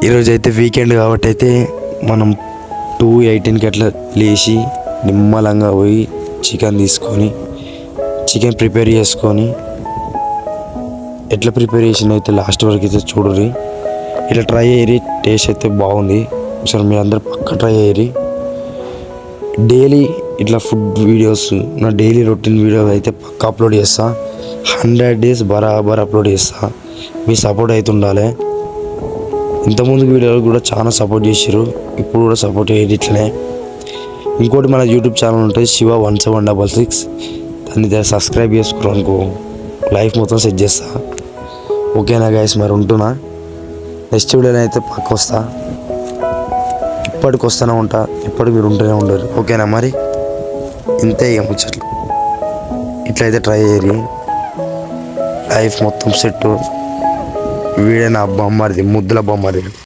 ఈరోజు అయితే వీకెండ్ కాబట్టి అయితే మనం 2:18కి అట్లా లేచి నిమ్మలంగా పోయి చికెన్ తీసుకొని చికెన్ ప్రిపేర్ చేసుకొని ఎట్లా ప్రిపేర్ చేసిన అయితే లాస్ట్ వరకు అయితే చూడరి. ఇట్లా ట్రై అయ్యి టేస్ట్ అయితే బాగుంది. సరే మీరు అందరు పక్క ట్రై అయ్యి. డైలీ ఇట్లా ఫుడ్ వీడియోస్ నా డైలీ రొటీన్ వీడియో అయితే పక్క అప్లోడ్ చేస్తా. 100 days బరాబర్ అప్లోడ్ చేస్తా. మీ సపోర్ట్ అయితే ఉండాలి. ఇంతకుముందు వీడియోలు కూడా చాలా సపోర్ట్ చేసారు, ఇప్పుడు కూడా సపోర్ట్ అయ్యేది ఇట్లనే. ఇంకోటి మన యూట్యూబ్ ఛానల్ ఉంటుంది శివ 1766, దాన్ని సబ్స్క్రైబ్ చేసుకున్నాను అనుకో లైఫ్ మొత్తం సెట్ చేస్తా. ఓకేనా గైస్, మరి ఉంటున్నా. నెక్స్ట్ వీడియోలో అయితే పక్క వస్తా. ఇప్పటికి వస్తూనే ఉంటా, ఇప్పటికి మీరు ఉంటూనే ఉండరు. ఓకేనా, మరి ఇంతే ఇక ముచ్చట్లు. ఇట్లయితే ట్రై చేయరి, లైఫ్ మొత్తం సెట్. వీడే నా బొమ్మది, ముద్దుల బొమ్మది.